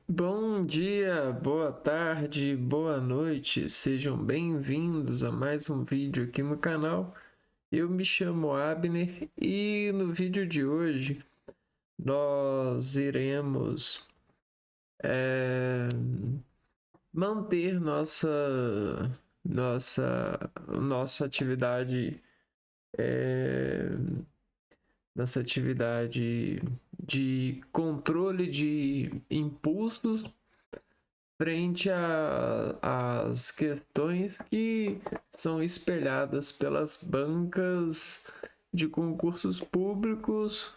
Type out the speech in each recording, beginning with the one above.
Bom dia, boa tarde, boa noite, sejam bem-vindos a mais um vídeo aqui no canal. Eu me chamo Abner e no vídeo de hoje nós iremos é, manter nossa atividade é, nossa atividade de controle de impulsos frente às questões que são espelhadas pelas bancas de concursos públicos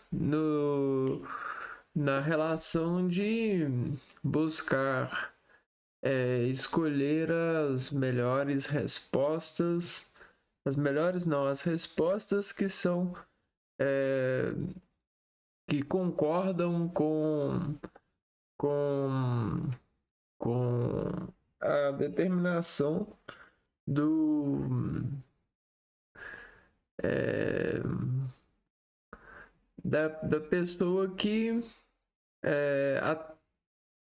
na relação de buscar escolher as melhores respostas, as melhores não, as respostas que são é, que concordam com com a determinação do é, da pessoa que é,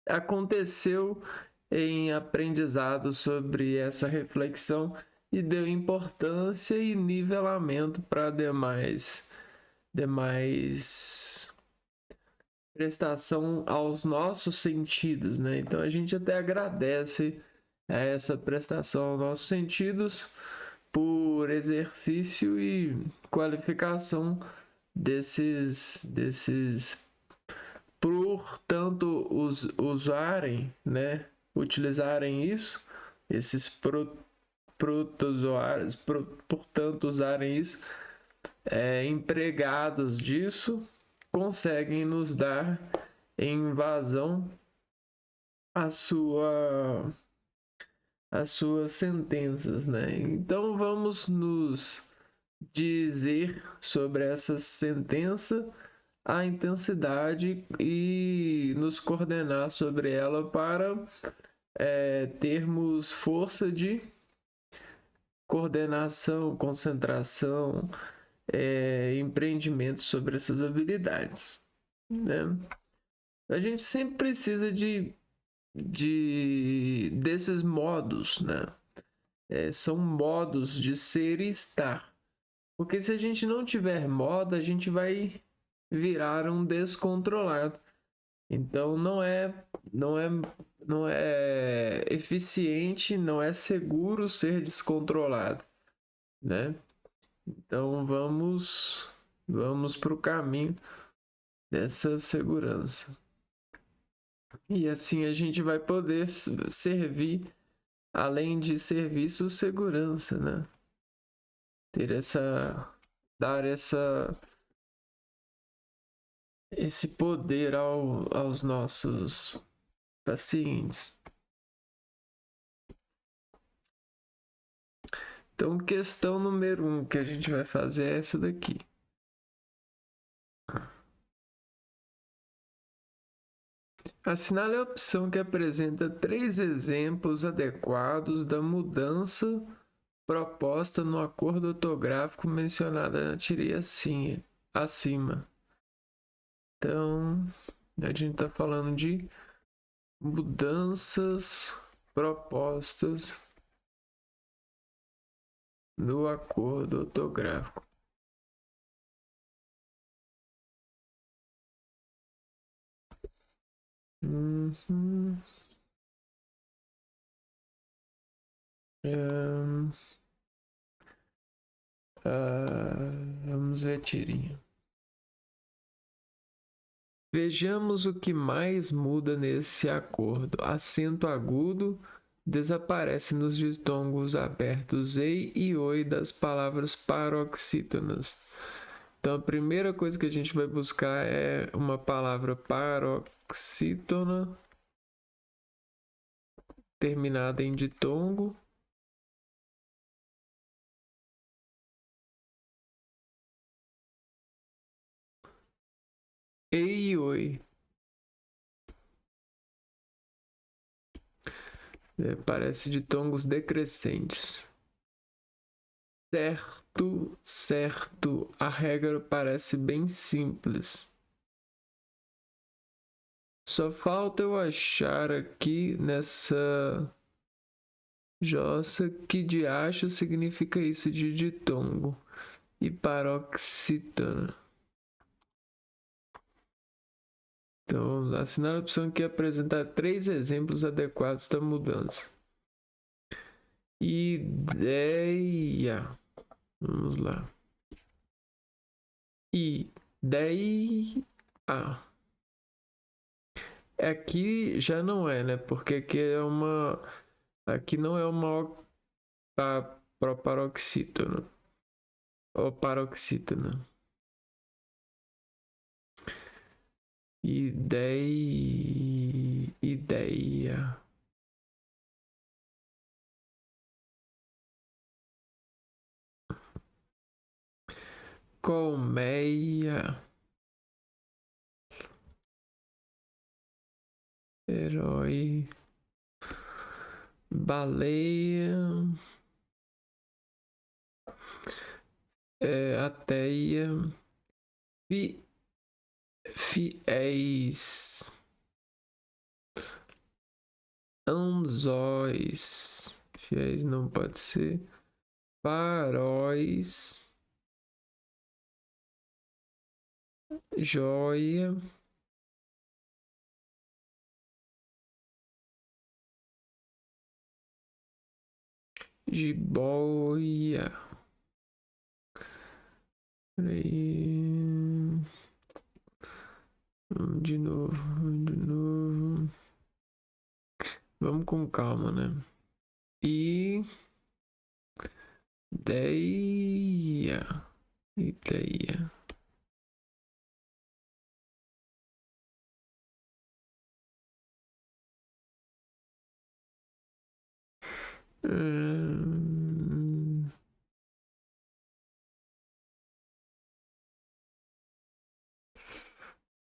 aconteceu em aprendizado sobre essa reflexão e deu importância e nivelamento para demais prestação aos nossos sentidos, né? Então a gente até agradece a essa prestação aos nossos sentidos por exercício e qualificação desses por tanto usarem, né? Utilizarem isso, esses protozoários, portanto usarem isso, empregados disso conseguem nos dar em vazão a as suas sentenças, né? Então vamos nos dizer sobre essa sentença, a intensidade e nos coordenar sobre ela para termos força de coordenação, concentração, empreendimento sobre essas habilidades, né? A gente sempre precisa desses modos, né? São modos de ser e estar. Porque se a gente não tiver modo, a gente vai virar um descontrolado. Então não é eficiente, não é seguro ser descontrolado, né? Então vamos para o caminho dessa segurança. E assim a gente vai poder servir, além de serviço, segurança, né? Ter dar esse poder aos nossos pacientes. Então, questão número 1 que a gente vai fazer é essa daqui. Assinale a opção que apresenta 3 exemplos adequados da mudança proposta no acordo ortográfico mencionada na tirinha acima. Então, a gente está falando de mudanças propostas no acordo ortográfico. Vamos ver a tirinha. Vejamos o que mais muda nesse acordo. Acento agudo desaparece nos ditongos abertos ei e oi das palavras paroxítonas. Então a primeira coisa que a gente vai buscar é uma palavra paroxítona terminada em ditongo. Ei e oi. Parece ditongos decrescentes. Certo, certo. A regra parece bem simples. Só falta eu achar aqui nessa jossa que diacho significa isso de ditongo e paroxítona. Então, assinar a opção que apresentar 3 exemplos adequados da mudança. Ideia. Vamos lá. Ideia. Aqui já não é, né? Porque aqui é uma. Aqui não é uma paroxítona. Ou paroxítona. Ideia. Colmeia. Herói. Baleia. Ateia. Fiéis. Anzóis. Fiéis não pode ser. Faróis. Joia. Jiboia. Peraí. De novo. Vamos com calma, né? Ideia.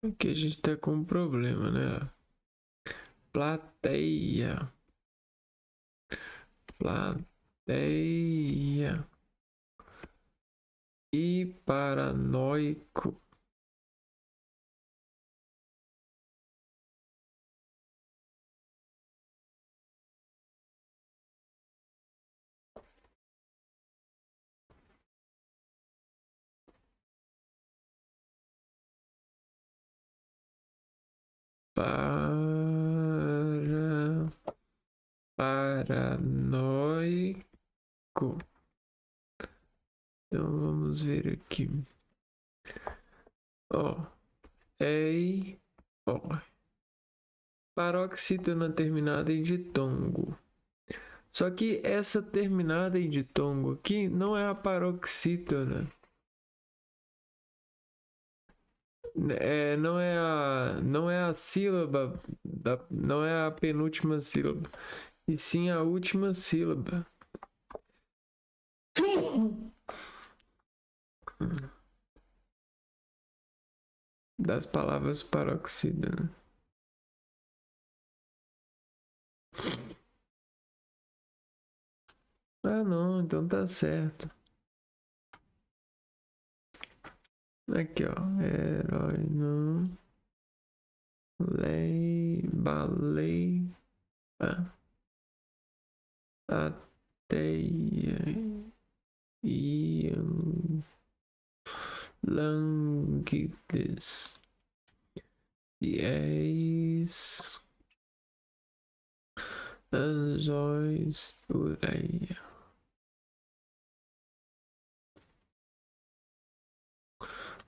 Aqui a gente tá com um problema, né? Plateia. E paranoico. Paranoico. Então vamos ver aqui. Paroxítona terminada em ditongo. Só que essa terminada em ditongo aqui não é a paroxítona. Não é a sílaba, não é a penúltima sílaba, e sim a última sílaba. Das palavras paroxítona. Ah, não, então tá certo. Aqui, ó. Herói, não. Baleia. Ateia. Ian. Languides. Fiéis. Anjos. Ureia.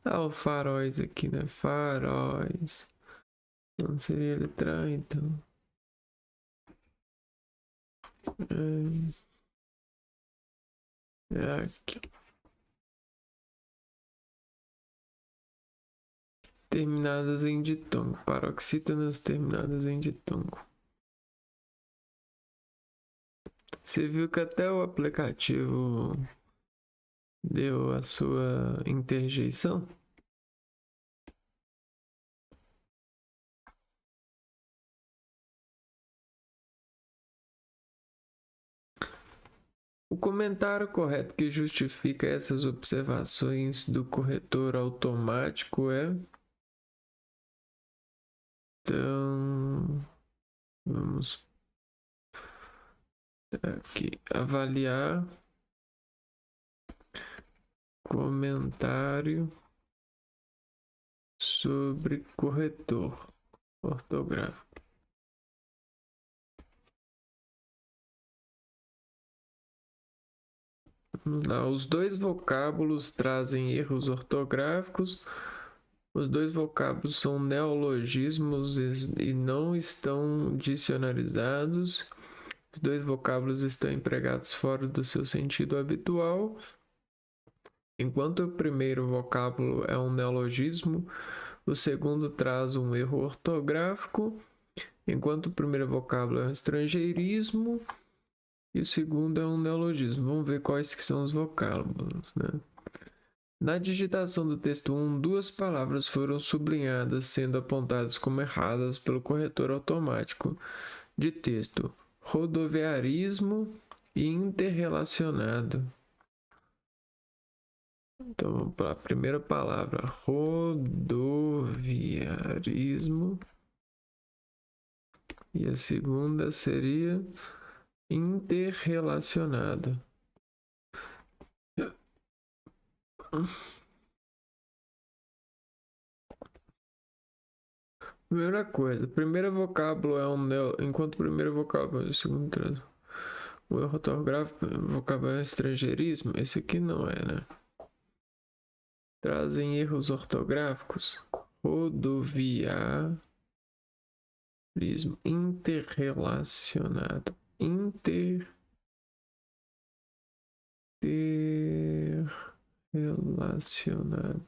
O faróis aqui, né? Faróis. Não seria letra A, então. Aqui. Terminadas em ditongo. Paroxítonas terminadas em ditongo. Você viu que até o aplicativo deu a sua interjeição? O comentário correto que justifica essas observações do corretor automático é Então, vamos aqui, avaliar comentário sobre corretor ortográfico. Vamos lá. Os dois vocábulos trazem erros ortográficos. Os dois vocábulos são neologismos e não estão dicionarizados. Os dois vocábulos estão empregados fora do seu sentido habitual. Enquanto o primeiro vocábulo é um neologismo, o segundo traz um erro ortográfico. Enquanto o primeiro vocábulo é um estrangeirismo e o segundo é um neologismo. Vamos ver quais que são os vocábulos, né? Na digitação do texto 1, duas palavras foram sublinhadas, sendo apontadas como erradas pelo corretor automático de texto: rodoviarismo e interrelacionado. Então, vamos para a primeira palavra: rodoviarismo. E a segunda seria interrelacionado. Primeira coisa, o primeiro vocábulo é um enquanto o primeiro vocábulo é o segundo traz. O erro ortográfico, o vocábulo é estrangeirismo, esse aqui não é, né? Trazem erros ortográficos. Rodoviarismo, interrelacionado, interrelacionado.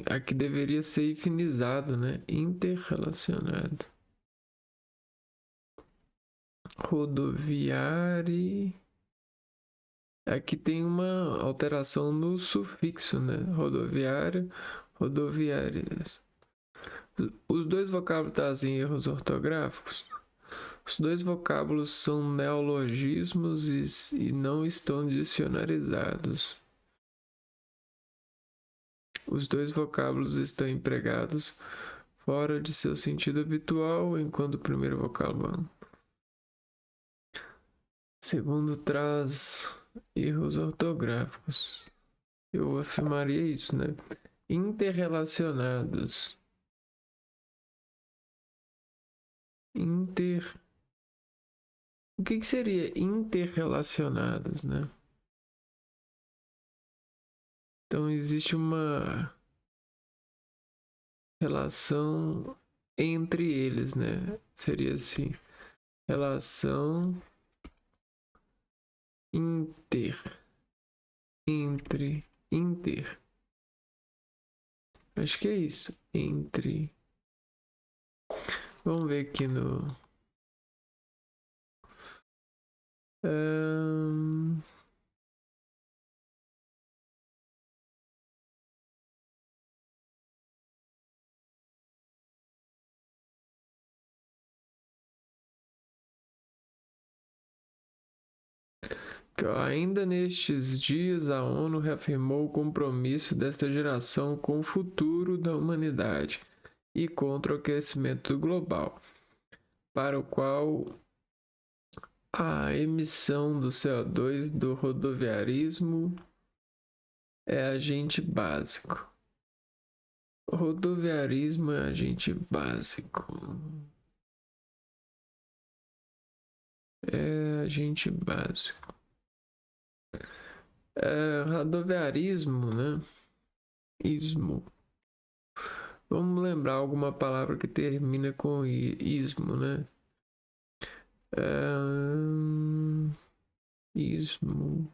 Aqui deveria ser infinizado, né? Interrelacionado. Rodoviário. Aqui tem uma alteração no sufixo, né? Rodoviário, rodoviárias. Os dois vocábulos trazem erros ortográficos. Os dois vocábulos são neologismos e não estão dicionarizados. Os dois vocábulos estão empregados fora de seu sentido habitual, enquanto o primeiro vocábulo segundo traz erros ortográficos. Eu afirmaria isso, né? Interrelacionados. O que seria interrelacionados, né? Então existe uma relação entre eles, né? Seria assim: relação inter. Acho que é isso. Entre. Vamos ver aqui no. Ainda nestes dias, a ONU reafirmou o compromisso desta geração com o futuro da humanidade e contra o aquecimento global, para o qual a emissão do CO2 do rodoviarismo é agente básico. Rodoviarismo é agente básico. É agente básico. Rodoviarismo, né? Ismo. Vamos lembrar alguma palavra que termina com ismo, né? Ismo.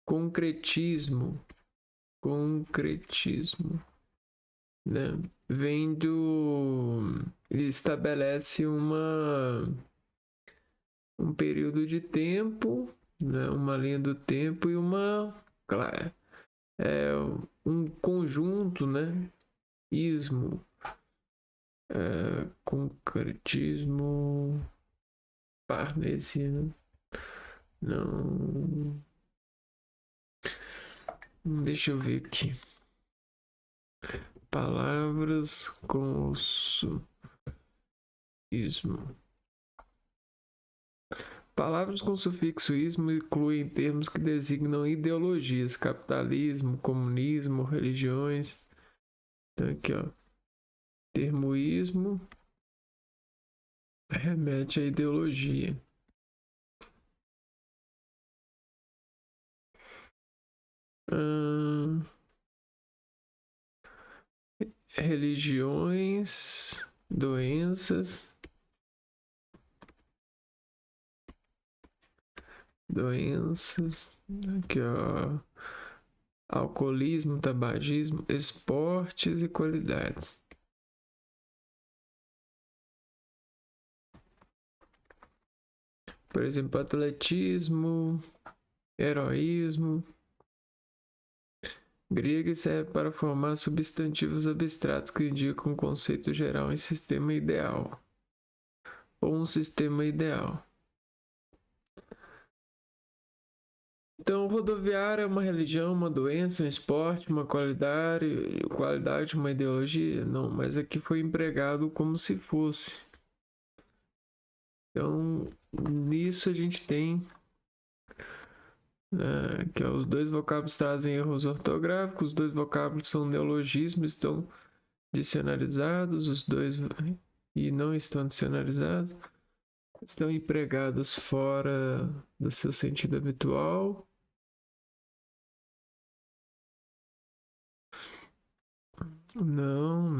Concretismo, né? Vem do... Ele estabelece um período de tempo, né? Uma linha do tempo e um conjunto, né? Ismo, concretismo, parnesino, não... Deixa eu ver aqui. Palavras com sufixo. Palavras com sufixo ismo incluem termos que designam ideologias, capitalismo, comunismo, religiões. Então aqui, ó, termo ismo remete à ideologia. Religiões, doenças, aqui ó, alcoolismo, tabagismo, esportes e qualidades. Por exemplo, atletismo, heroísmo. Grego serve para formar substantivos abstratos que indicam um conceito geral em sistema ideal ou um sistema ideal. Então, rodoviária é uma religião, uma doença, um esporte, uma qualidade, uma ideologia? Não, mas aqui foi empregado como se fosse. Então, nisso a gente tem que os dois vocábulos trazem erros ortográficos, os dois vocábulos são neologismos, estão dicionarizados, os dois e não estão dicionarizados, estão empregados fora do seu sentido habitual. Não.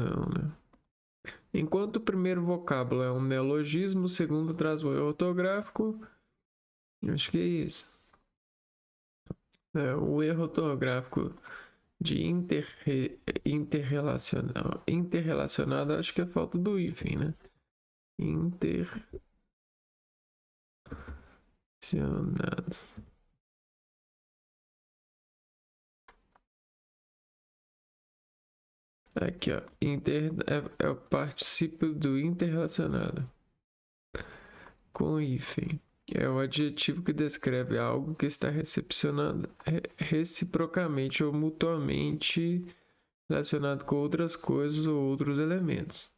Enquanto o primeiro vocábulo é um neologismo, o segundo traz o erro ortográfico. Acho que é isso. O erro ortográfico de interrelacionado, acho que é falta do hífen, né? Interrelacionado. Aqui, ó. É o particípio do interrelacionado com hífen. É o adjetivo que descreve algo que está recepcionado reciprocamente ou mutuamente relacionado com outras coisas ou outros elementos.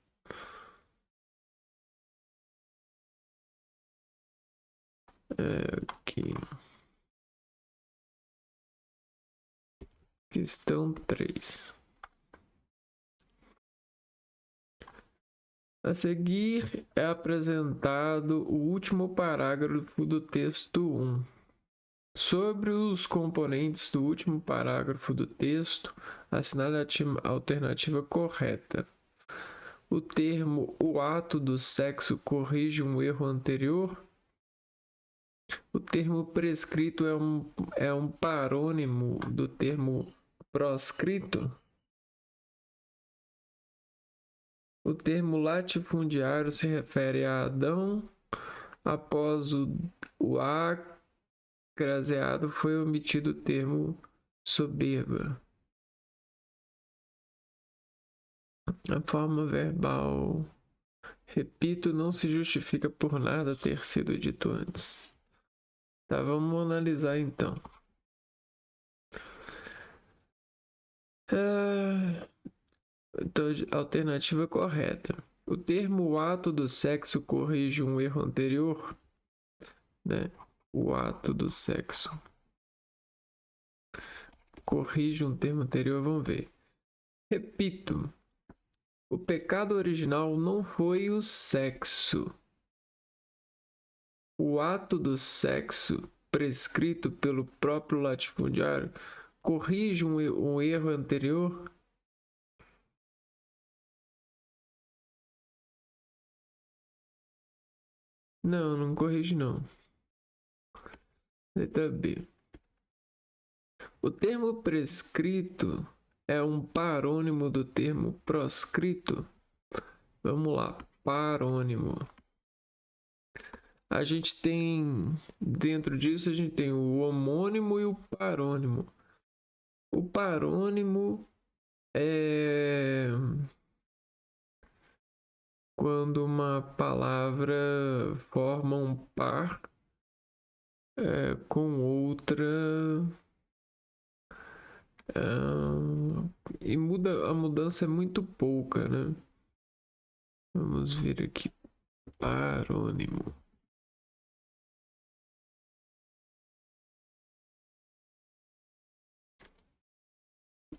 Aqui. Questão 3. A seguir é apresentado o último parágrafo do texto 1. Sobre os componentes do último parágrafo do texto, assinale a alternativa correta. O termo "o ato do sexo" corrige um erro anterior. O termo prescrito é um parônimo do termo proscrito. O termo latifundiário se refere a Adão. Após o A craseado foi omitido o termo soberba. A forma verbal, repito, não se justifica por nada ter sido dito antes. Tá, vamos analisar então. Então, alternativa correta. O termo ato do sexo corrige um erro anterior, né? O ato do sexo corrige um termo anterior, vamos ver. Repito, o pecado original não foi o sexo. O ato do sexo prescrito pelo próprio latifundiário corrige um erro anterior. Não corrige não. Letra B. O termo prescrito é um parônimo do termo proscrito. Vamos lá, parônimo. A gente tem, dentro disso, a gente tem o homônimo e o parônimo. O parônimo é quando uma palavra forma um par com outra E a mudança é muito pouca, né? Vamos ver aqui. Parônimo.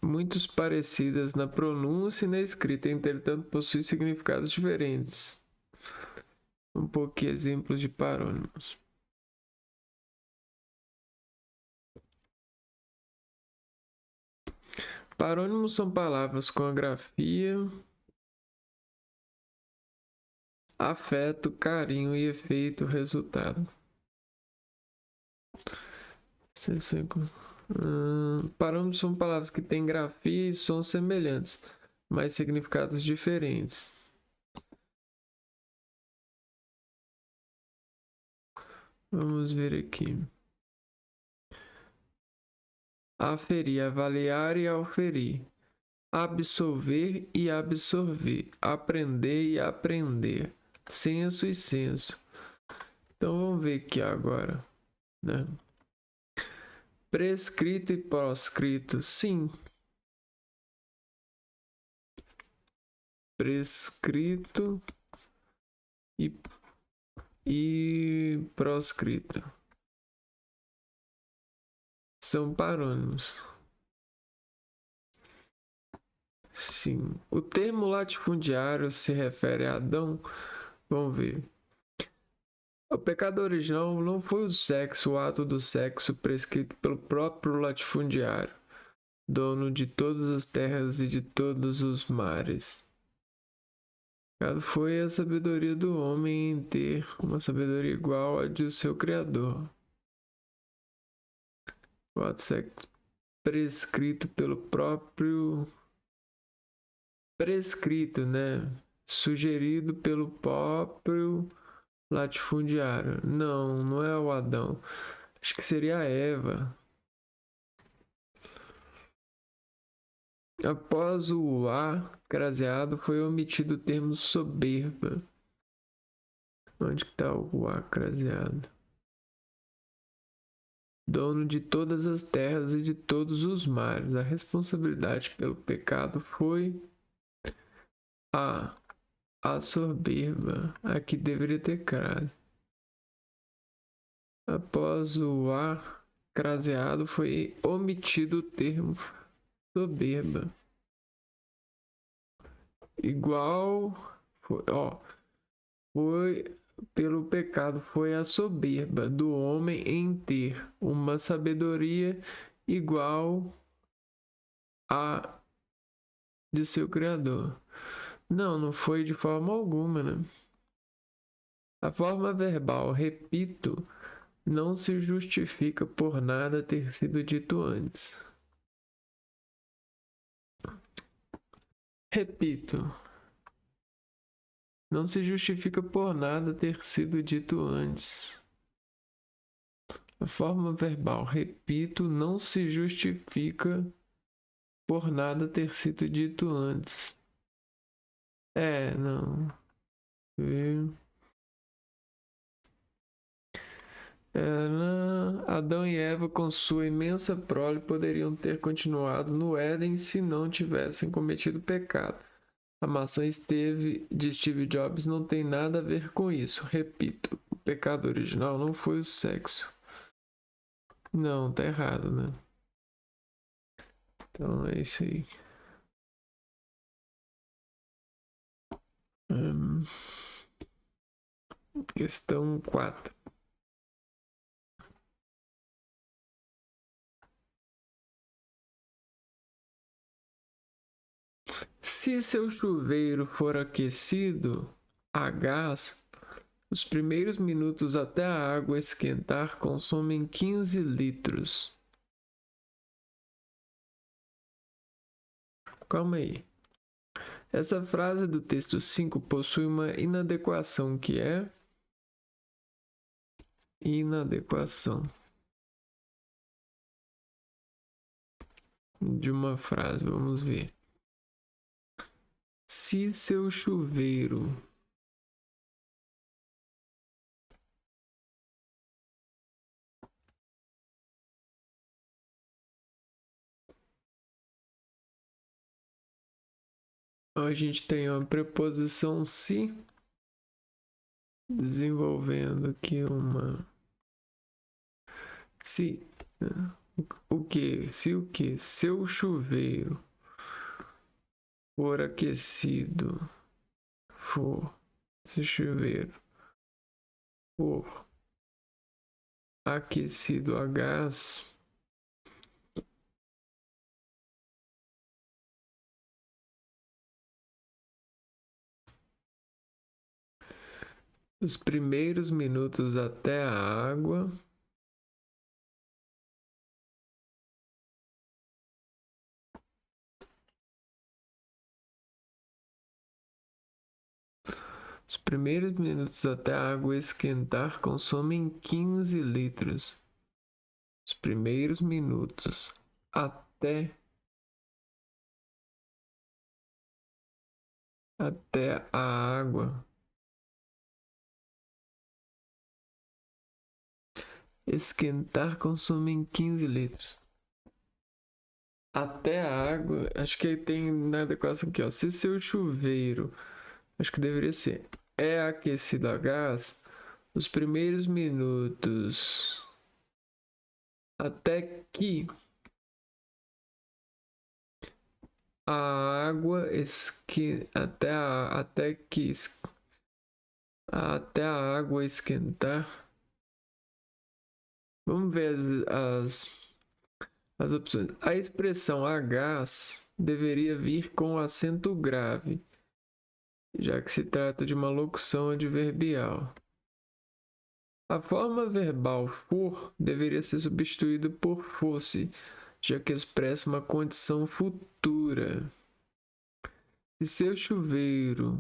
Muitos parecidas na pronúncia e na escrita, entretanto possuem significados diferentes. Um pouquinho exemplos de parônimos. Parônimos são palavras com a grafia, afeto, carinho e efeito resultado. Parâmetros são palavras que têm grafia e sons semelhantes, mas significados diferentes. Vamos ver aqui. Aferir, avaliar e auferir. Absolver e absorver. Aprender e aprender. Senso e senso. Então vamos ver aqui agora, né? Prescrito e proscrito, sim. Prescrito e proscrito são parônimos. Sim. O termo latifundiário se refere a Adão. Vamos ver. O pecado original não foi o sexo, o ato do sexo prescrito pelo próprio latifundiário, dono de todas as terras e de todos os mares. O pecado foi a sabedoria do homem em ter uma sabedoria igual à de seu Criador. O ato sexo prescrito pelo próprio... Prescrito, né? Sugerido pelo próprio latifundiário. Não, não é o Adão. Acho que seria a Eva. Após o A craseado, foi omitido o termo soberba. Onde está o A craseado? Dono de todas as terras e de todos os mares. A responsabilidade pelo pecado foi a soberba. Aqui deveria ter crase. Após o A craseado, foi omitido o termo soberba. Igual foi pelo pecado foi a soberba do homem em ter uma sabedoria igual a de seu Criador. Não, não foi de forma alguma, né? A forma verbal, repito, não se justifica por nada ter sido dito antes. Repito, não se justifica por nada ter sido dito antes. A forma verbal, repito, não se justifica por nada ter sido dito antes. Não. Adão e Eva, com sua imensa prole, poderiam ter continuado no Éden se não tivessem cometido pecado. A maçã de Steve Jobs não tem nada a ver com isso. Repito, o pecado original não foi o sexo. Não, tá errado, né? Então é isso aí. Questão 4. Se seu chuveiro for aquecido a gás, os primeiros minutos até a água esquentar consomem 15 litros. Calma aí. Essa frase do texto 5 possui uma inadequação que é inadequação de uma frase. Vamos ver. Se seu chuveiro A gente tem uma preposição se, desenvolvendo aqui uma se, né? O que? Se o que? Seu chuveiro for aquecido, for, se o chuveiro for aquecido a gás, os primeiros minutos até a água os primeiros minutos até a água esquentar consomem 15 litros. Os primeiros minutos até a água esquentar consomem 15 litros. Até a água, acho que aí tem na adequação aqui, ó. Se seu chuveiro, acho que deveria ser, é aquecido a gás, os primeiros minutos até que a água até a água esquentar. Vamos ver as opções. A expressão a gás deveria vir com acento grave, já que se trata de uma locução adverbial. A forma verbal for deveria ser substituída por fosse, já que expressa uma condição futura. Se seu chuveiro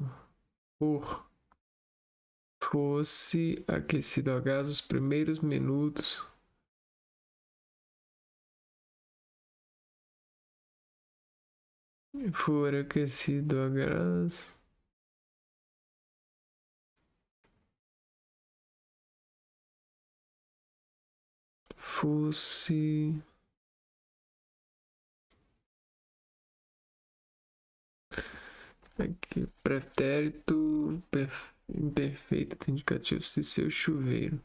fosse aquecido a gás, os primeiros minutos for aquecido a gás, fosse aqui, pretérito imperfeito indicativo. Se seu chuveiro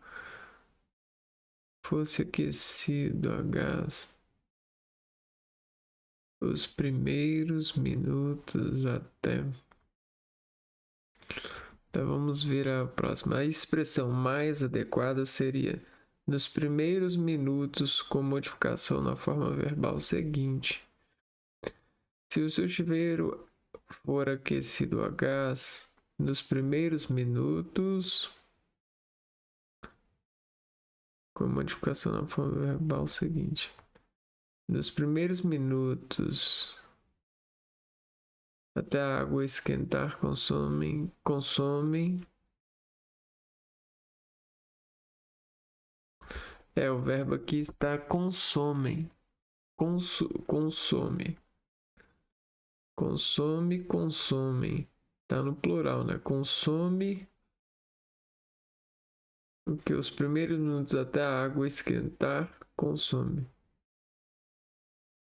fosse aquecido a gás, os primeiros minutos até. Então vamos ver a próxima. A expressão mais adequada seria nos primeiros minutos, com modificação na forma verbal seguinte. Se o seu chuveiro for aquecido a gás, nos primeiros minutos, com modificação na forma verbal seguinte. Nos primeiros minutos até a água esquentar, consomem. O verbo aqui está consomem. Consome. Consomem. Tá no plural, né? Consome. O que os primeiros minutos até a água esquentar, consome.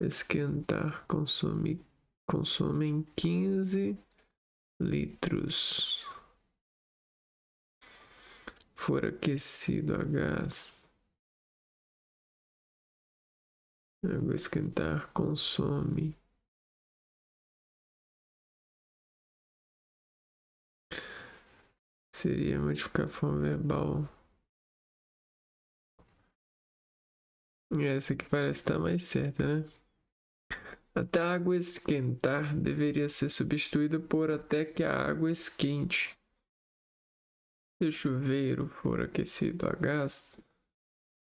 Esquentar, consomem 15 litros. For aquecido a gás. Água esquentar, consome. Seria modificar a forma verbal. Essa aqui parece estar mais certa, né? Até a água esquentar deveria ser substituída por até que a água esquente. Se o chuveiro for aquecido a gás,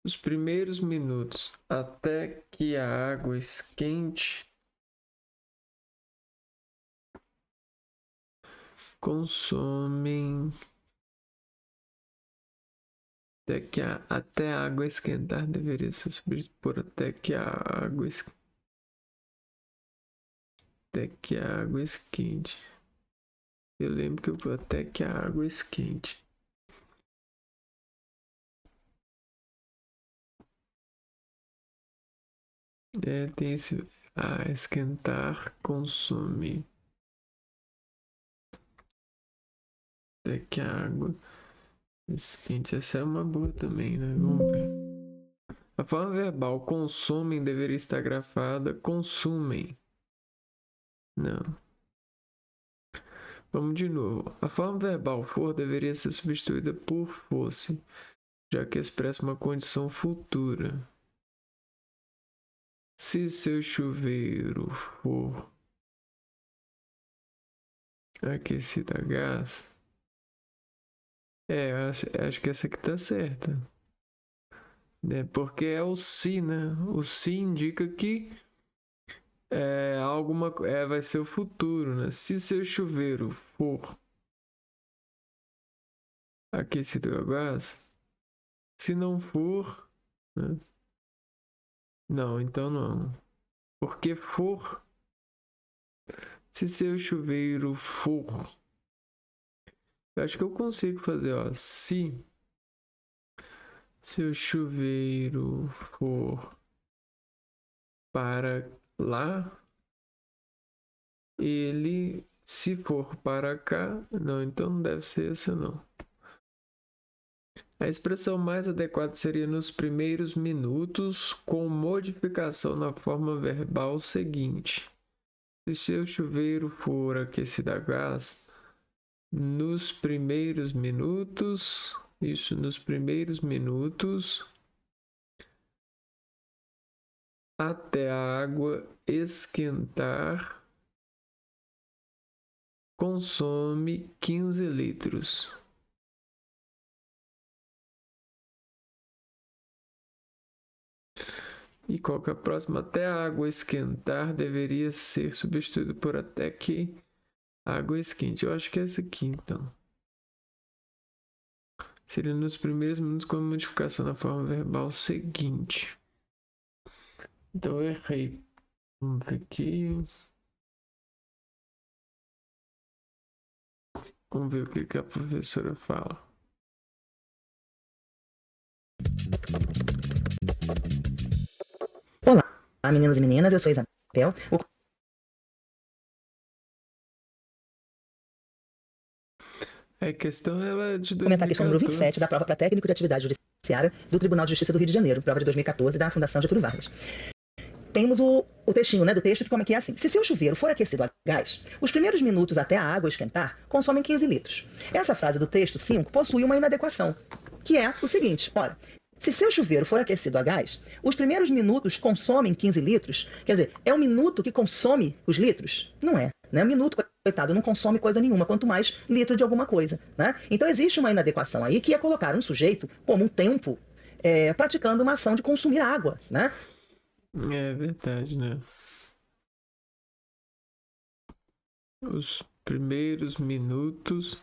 os primeiros minutos até que a água esquente consomem até a água esquentar deveria ser substituído por até que a água esquente. Eu lembro que eu até que a água esquente. Tem esse esquentar, consome. Até que a água esquente. Essa é uma boa também, né? Vamos ver. A forma verbal consomem deveria estar grafada consumem. Não. Vamos de novo. A forma verbal for deveria ser substituída por fosse, já que expressa uma condição futura. Se seu chuveiro for aquecido a gás. Acho que essa aqui tá certa. Né? Porque é o se, né? O se indica que vai ser o futuro, né? Se seu chuveiro for aquecido a gás, se não for, né? Não, então não. Porque for, se seu chuveiro for, eu acho que eu consigo fazer, ó. Se seu chuveiro for para lá, ele, se for para cá, não, então não deve ser essa não. A expressão mais adequada seria nos primeiros minutos, com modificação na forma verbal seguinte. Se seu chuveiro for aquecido a gás, nos primeiros minutos, nos primeiros minutos, até a água esquentar, consome 15 litros. E qual que é a próxima? Até a água esquentar deveria ser substituído por até que a água esquente. Eu acho que é essa aqui, então. Seria nos primeiros minutos com a modificação na forma verbal seguinte. Então eu errei. Vamos ver aqui. Vamos ver o que a professora fala. Olá, meninos e meninas, eu sou Isabel. A questão ela é de 2014. Comentar a questão número 27 da prova para técnico de atividade judiciária do Tribunal de Justiça do Rio de Janeiro, prova de 2014 da Fundação Getúlio Vargas. Temos o textinho, né, do texto, que é assim. Se seu chuveiro for aquecido a gás, os primeiros minutos até a água esquentar consomem 15 litros. Essa frase do texto 5 possui uma inadequação, que é o seguinte, ora, se seu chuveiro for aquecido a gás, os primeiros minutos consomem 15 litros, quer dizer, é o minuto que consome os litros? Não é. Né? O minuto, coitado, não consome coisa nenhuma, quanto mais litro de alguma coisa. Né? Então existe uma inadequação aí, que é colocar um sujeito como um tempo praticando uma ação de consumir água. Né? É verdade, né? Os primeiros minutos,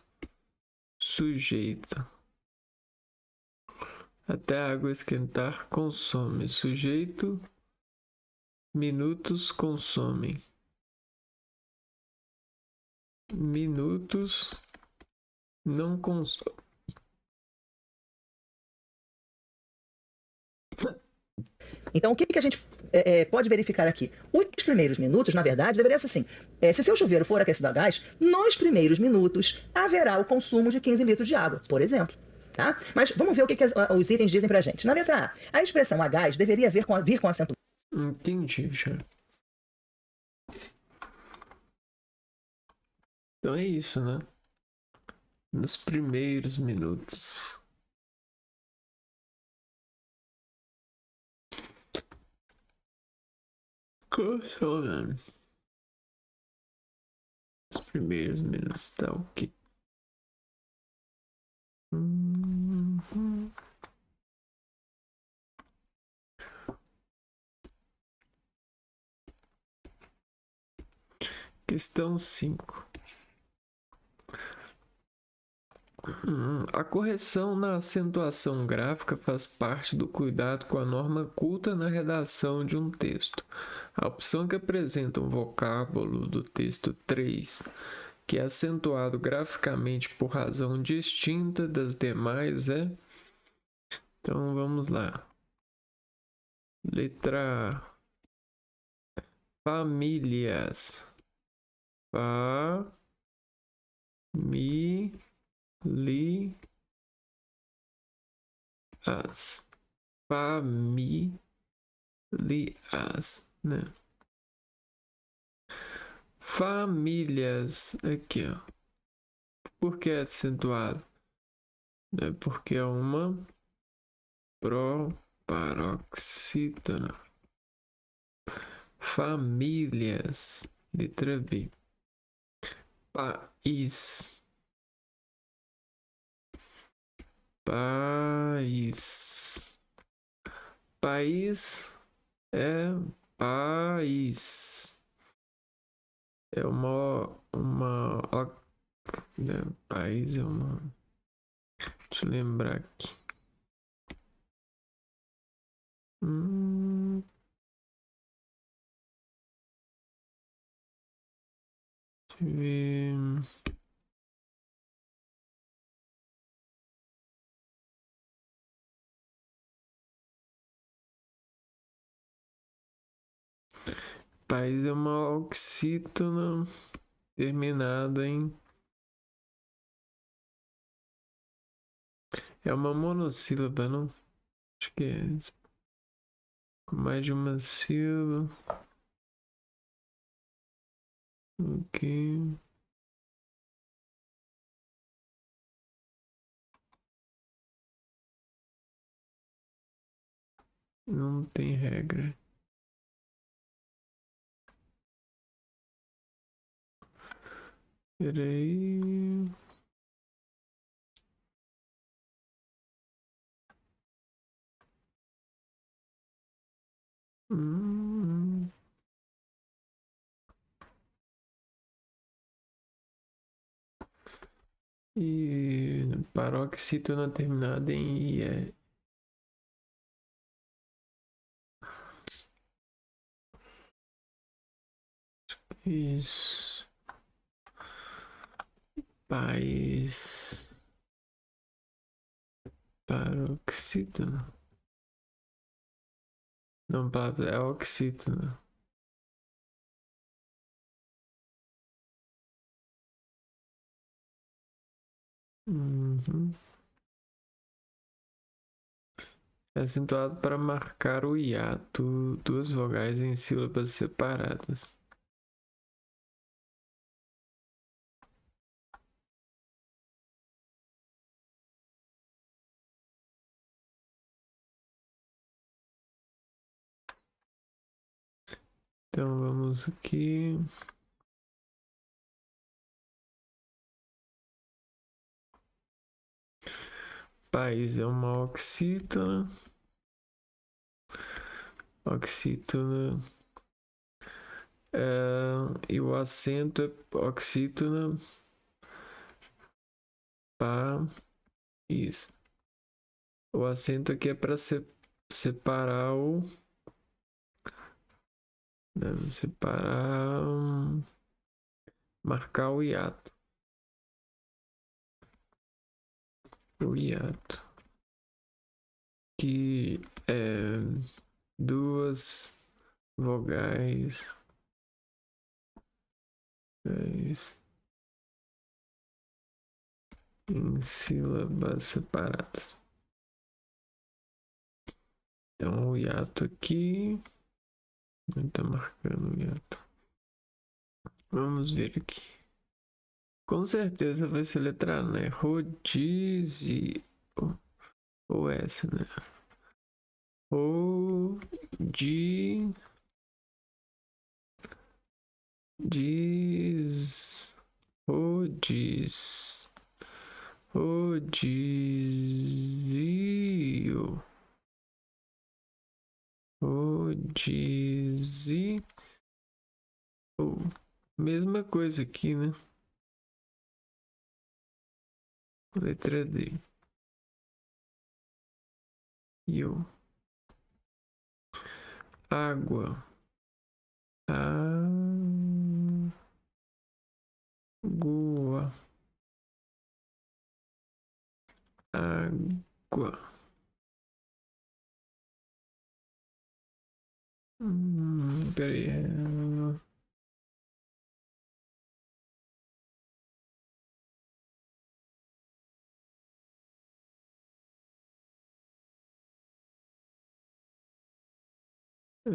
sujeito. Até a água esquentar, consome. Sujeito, minutos, consomem. Minutos, não consome. Então, o que a gente pode verificar aqui? Os primeiros minutos, na verdade, deveria ser assim. Se seu chuveiro for aquecido a gás, nos primeiros minutos haverá o consumo de 15 litros de água, por exemplo. Tá? Mas vamos ver o que os itens dizem pra gente. Na letra A expressão a gás deveria vir com acento. Entendi, já. Então é isso, né? Nos primeiros minutos. Consome. Os primeiros minutos tá ok. Questão 5. A correção na acentuação gráfica faz parte do cuidado com a norma culta na redação de um texto. A opção que apresenta um vocábulo do texto 3, que é acentuado graficamente por razão distinta das demais, é... Então vamos lá. Letra A. Famílias. Famílias. Famílias, né? Famílias, aqui, ó. Por que é acentuado? É porque é uma proparoxítona. Famílias, letra B. País. País é país. É né? País é uma. Deixa eu lembrar aqui. Deixa eu ver. País é uma oxítona terminada em. É uma monossílaba, não? Acho que é isso. Com mais de uma sílaba. Ok. Não tem regra. Peraí. E paroxítona terminada em IE. Isso. País. Paroxítona. Não, é oxítona. Uhum. É acentuado para marcar o hiato, duas vogais em sílabas separadas. Então vamos aqui. País é uma oxítona. Oxítona. E o acento é oxítona. País. O acento aqui é para separar o. Separar. Marcar o hiato. O hiato. Que é duas vogais em sílabas separadas. Então o hiato aqui. Está marcando o hiato. Vamos ver aqui. Com certeza vai ser letra A, né? Rodízio. Ou essa, né? Rodízio. Rodízio. Rodízio. Mesma coisa aqui, né? Letra D. Água. Água. Água. Peraí. É,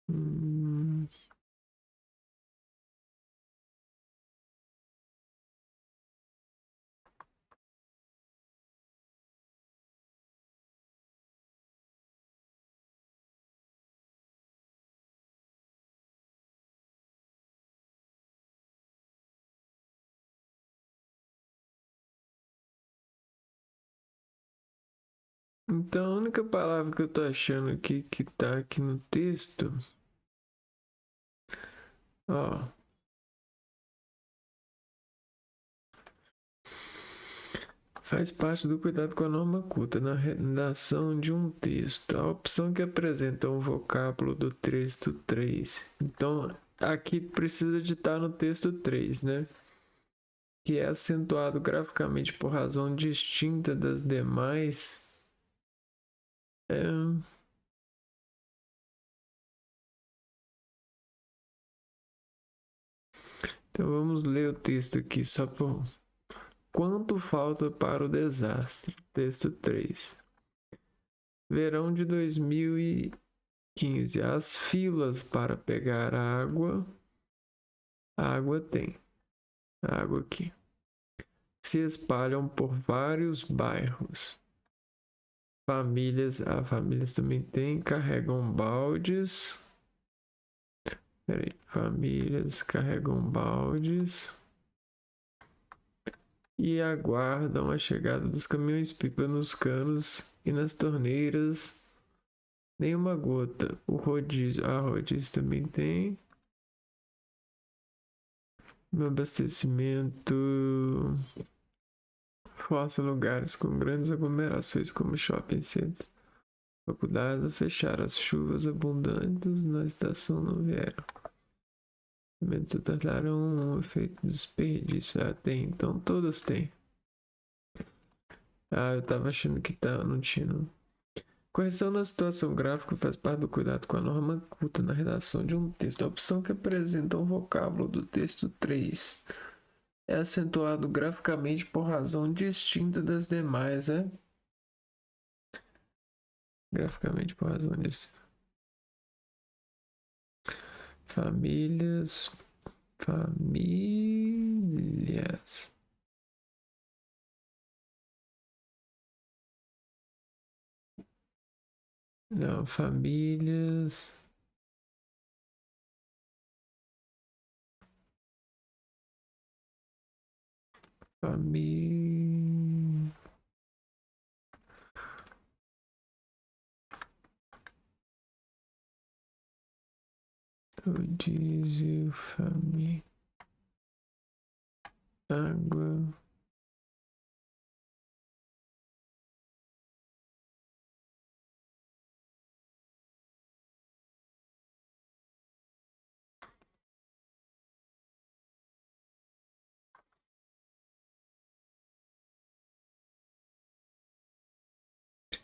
hum, então, a única palavra que eu tô achando aqui que tá aqui no texto, ó, faz parte do cuidado com a norma culta na redação de um texto. A opção que apresenta um vocábulo do texto 3. Então, aqui precisa de estar no texto 3, né? Que é acentuado graficamente por razão distinta das demais. Então vamos ler o texto aqui só por quanto falta para o desastre. Texto 3. Verão de 2015. As filas para pegar água. Água tem. Água aqui. Se espalham por vários bairros. Famílias também tem, carregam baldes. Peraí, famílias carregam baldes e aguardam a chegada dos caminhões-pipa nos canos e nas torneiras. Nenhuma gota. O rodízio, a rodízio também tem. No abastecimento, força lugares com grandes aglomerações como shopping centers. Faculdades a fechar as chuvas abundantes na estação não vieram. Tornaram um efeito de desperdício. Ah, tem. Então todas têm. Ah, eu tava achando que tá, não tinha. Não. Correção na situação gráfica faz parte do cuidado com a norma culta na redação de um texto. A opção que apresenta um vocábulo do texto 3 é acentuado graficamente por razão distinta das demais, né? Graficamente por razão distinta. Famílias. Não, famílias. Família. Diesel, família. Água.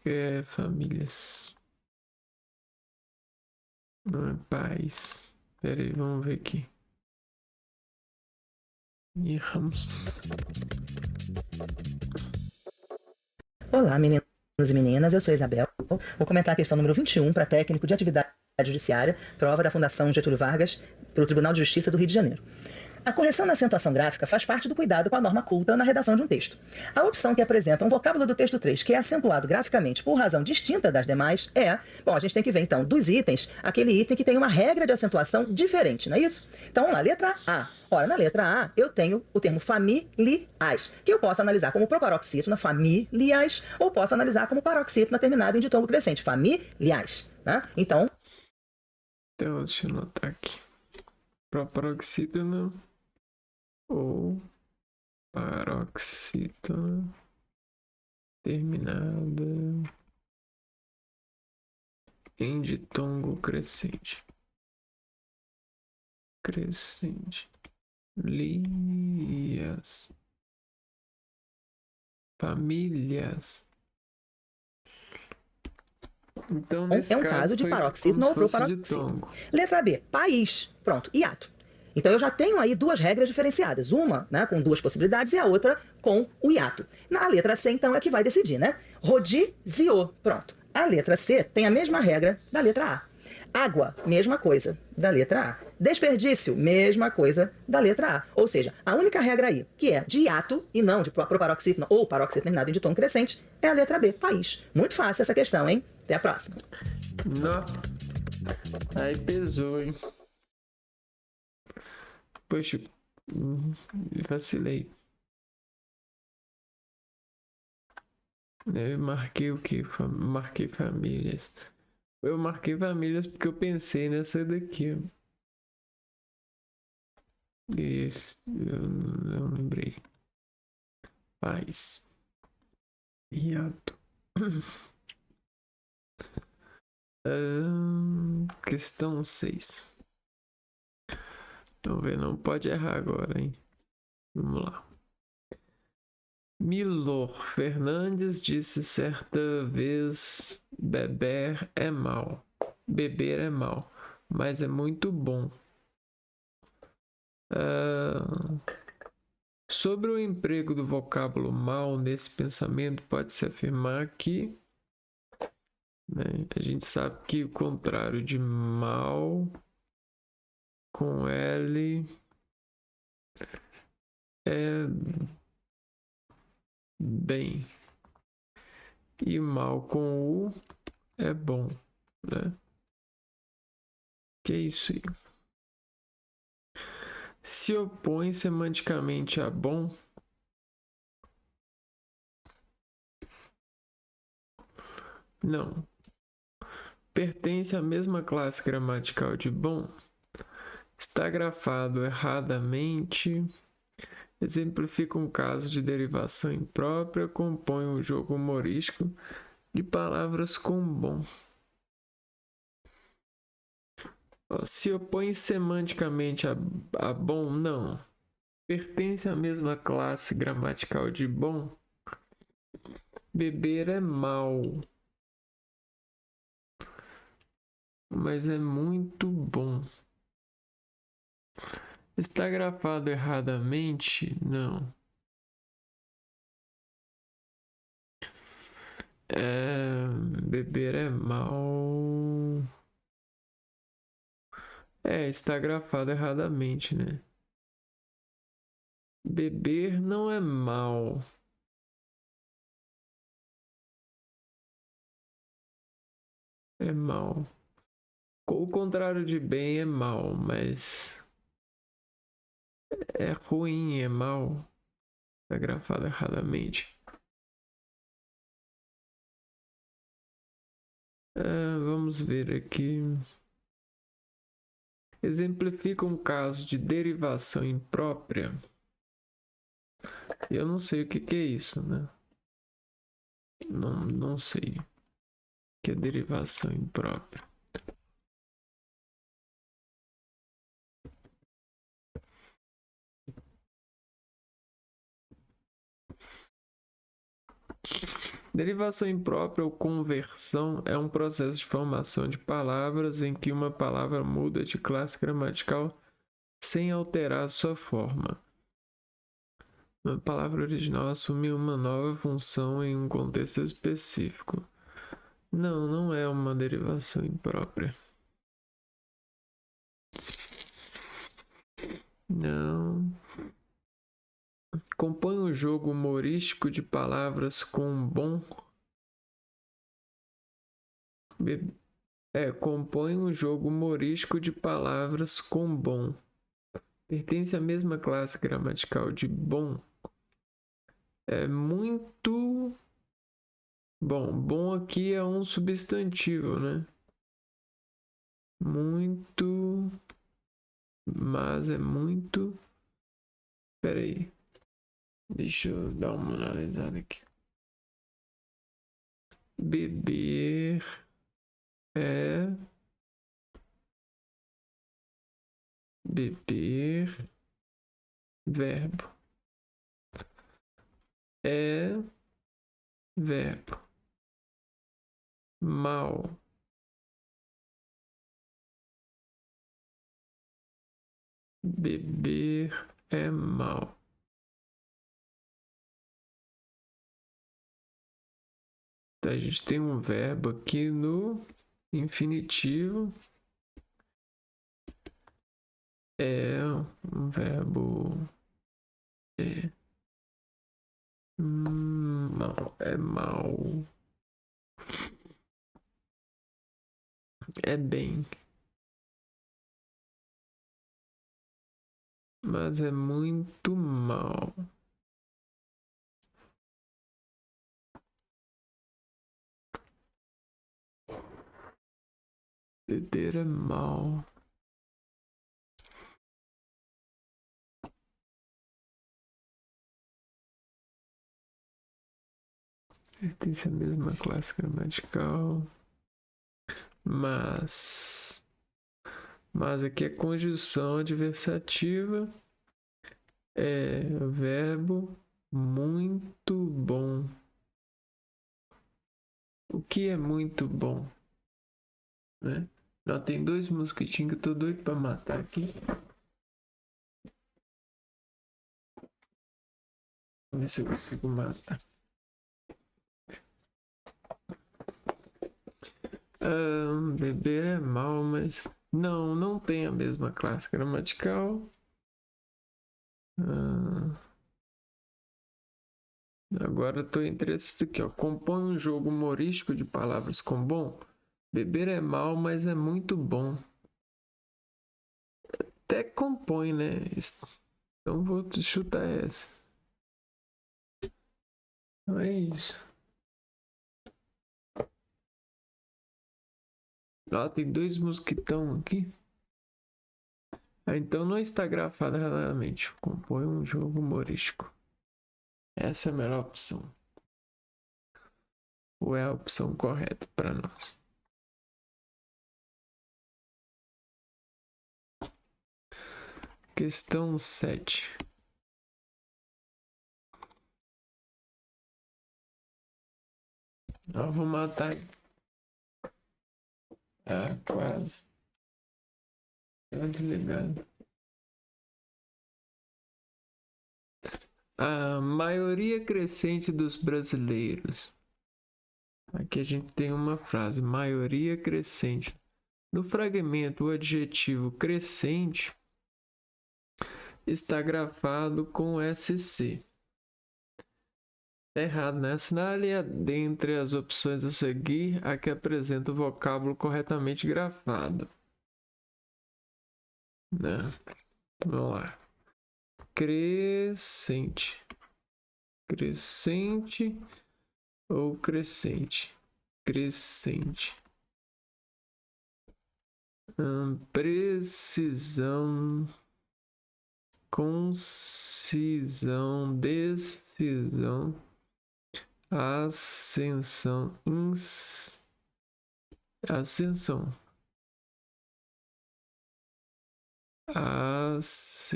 É, famílias. Não é paz. Pera aí, vamos ver aqui. Erramos. Olá, meninos e meninas, eu sou Isabel. Vou comentar a questão número 21 para técnico de atividade judiciária, prova da Fundação Getúlio Vargas para o Tribunal de Justiça do Rio de Janeiro. A correção na acentuação gráfica faz parte do cuidado com a norma culta na redação de um texto. A opção que apresenta um vocábulo do texto 3 que é acentuado graficamente por razão distinta das demais é... Bom, a gente tem que ver então dos itens, aquele item que tem uma regra de acentuação diferente, não é isso? Então vamos lá, letra A. Ora, na letra A eu tenho o termo familiais, que eu posso analisar como proparoxítona, familiais, ou posso analisar como paroxítona terminada em ditongo crescente, familiais. Né? Então, deixa eu anotar aqui. Proparoxítona ou paroxítona terminada em ditongo crescente. crescente. Lias. Famílias. Então, nesse É um caso de foi como paroxítono se ou fosse proparoxítono. ditongo. Letra B, país. Pronto, hiato. Então eu já tenho aí duas regras diferenciadas. Uma, né, com duas possibilidades e a outra com o hiato. Na letra C, então, é que vai decidir, né? Rodizio. Pronto. A letra C tem a mesma regra da letra A. Água, mesma coisa da letra A. Desperdício, mesma coisa da letra A. Ou seja, a única regra aí, que é de hiato e não de proparoxítono ou paroxítono terminado em ditongo crescente, é a letra B, país. Muito fácil essa questão, hein? Até a próxima. Não. Aí pesou, hein? Poxa, vacilei. Eu marquei o quê? Marquei famílias. Eu marquei famílias porque eu pensei nessa daqui. Esse, eu não lembrei. Paz. Hiato. Questão 6. Vamos ver, não pode errar agora, hein? Vamos lá. Milor Fernandes disse certa vez: beber é mal. Beber é mal, mas é muito bom. Sobre o emprego do vocábulo mal nesse pensamento, pode-se afirmar que, né, a gente sabe que o contrário de mal com L é bem e mal com U é bom, né? Que é isso aí. Se opõe semanticamente a bom, não. Pertence à mesma classe gramatical de bom, está grafado erradamente, exemplifica um caso de derivação imprópria, compõe um jogo humorístico de palavras com bom. Se opõe semanticamente a bom, não. Pertence à mesma classe gramatical de bom, beber é mal, mas é muito bom. Está grafado erradamente? Não. Beber é mal. Está grafado erradamente, né? Beber não é mal. É mal. O contrário de bem é mal, mas é ruim, é mal. Está grafado erradamente. Vamos ver aqui. Exemplifica um caso de derivação imprópria. Eu não sei o que é isso, né? Não sei o que é derivação imprópria. Derivação imprópria ou conversão é um processo de formação de palavras em que uma palavra muda de classe gramatical sem alterar sua forma. Uma palavra original assume uma nova função em um contexto específico. Não é uma derivação imprópria. Não. Compõe um jogo humorístico de palavras com bom. Compõe um jogo humorístico de palavras com bom. Pertence à mesma classe gramatical de bom. É muito bom. Bom aqui é um substantivo, né? Muito, mas é muito. Espera aí. Deixa eu dar uma analisada aqui. Beber é beber, verbo. É, verbo. Mal. Beber é mal. Então, a gente tem um verbo aqui no infinitivo. É um verbo. É. Mal. É mal. É bem. Mas é muito mal. Beber é mal. Pertence à mesma classe gramatical. Mas aqui é conjunção adversativa. É verbo muito bom. O que é muito bom? Né? Não, tem 2 mosquitinhos que eu tô doido pra matar aqui. Vamos ver se eu consigo matar. Beber é mal, mas não tem a mesma classe gramatical. Agora eu tô entre esses aqui, ó. Compõe um jogo humorístico de palavras com bom. Beber é mal, mas é muito bom. Até compõe, né? Então vou chutar essa. Então é isso. Tem 2 mosquitão aqui. Então não está grafado erradamente. Compõe um jogo humorístico. Essa é a melhor opção. Ou é a opção correta para nós? Questão 7. Vou matar. Quase. Tá desligado. A maioria crescente dos brasileiros. Aqui a gente tem uma frase, maioria crescente. No fragmento, o adjetivo crescente está grafado com SC. Tá errado, né? Assinale dentre as opções a seguir a que apresenta o vocábulo corretamente grafado. Né? Vamos lá. Crescente. Crescente ou crescente? Crescente. Precisão, concisão, decisão, ascensão, ascensão, ascensão.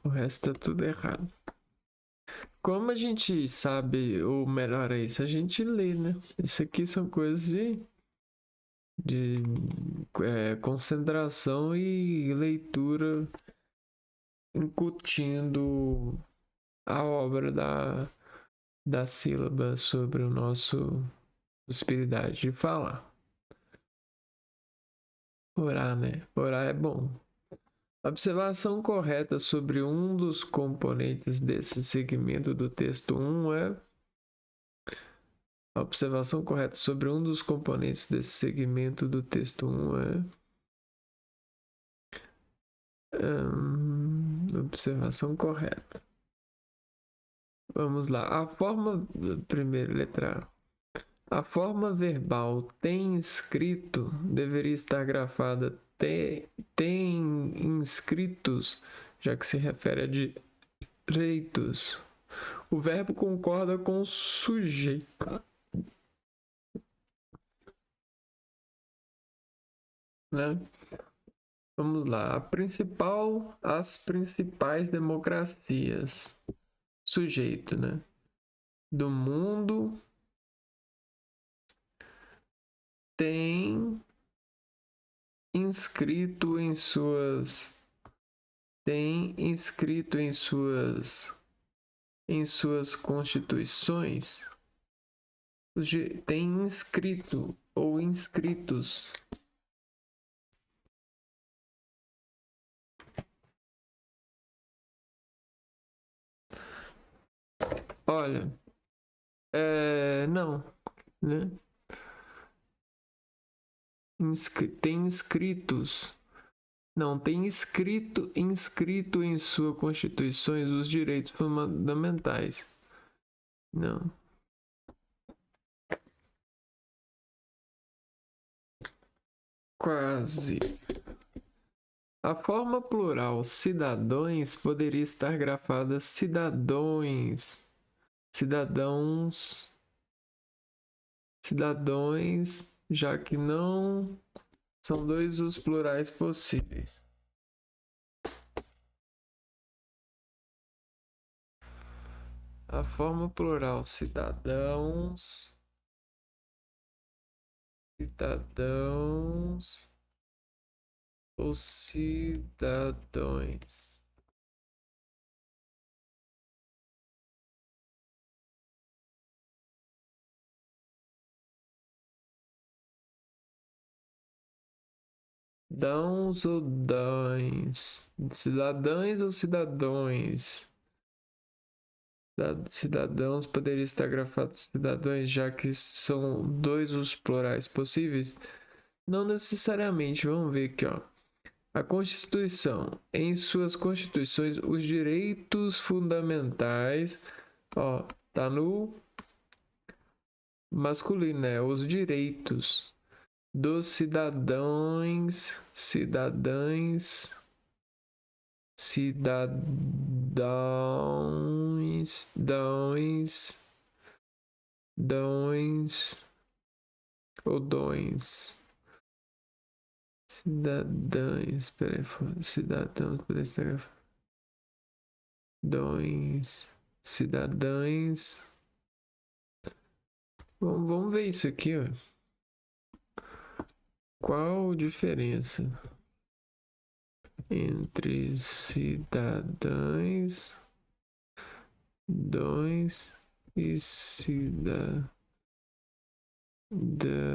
O resto tá tudo errado. Como a gente sabe, ou melhor é isso, a gente lê, né? Isso aqui são coisas de concentração e leitura, incutindo a obra da sílaba sobre o nosso possibilidade de falar. Orar, né? Orar é bom. A observação correta sobre um dos componentes desse segmento do texto 1 é. A observação correta sobre um dos componentes desse segmento do texto 1 é. Observação correta. Vamos lá. A forma. Primeira letra A. A forma verbal tem escrito deveria estar grafada tem inscritos, já que se refere a direitos. O verbo concorda com o sujeito. né? Vamos lá. As principais democracias. Sujeito, né? Do mundo tem inscrito em suas constituições, tem inscrito ou inscritos. Olha, não, né? Tem inscritos. Não, tem inscrito em suas constituições os direitos fundamentais. Não. Quase. A forma plural cidadãos poderia estar grafada cidadões, cidadãos, cidadões, já que não são dois os plurais possíveis. A forma plural cidadãos ou cidadãos. Dãos ou dães? Cidadãos ou cidadões? Cidadãos poderia estar grafado cidadãos, já que são dois os plurais possíveis? Não necessariamente. Vamos ver aqui, ó. A Constituição, em suas constituições, os direitos fundamentais, ó, tá no masculino, né? Os direitos dos cidadãos, cidadãos, ou dões. Cidadãos, peraí, cidadãos, poder estar dões, cidadãos. Vamos ver isso aqui, ó. Qual a diferença entre cidadãos, dões e cidadãos? Dois.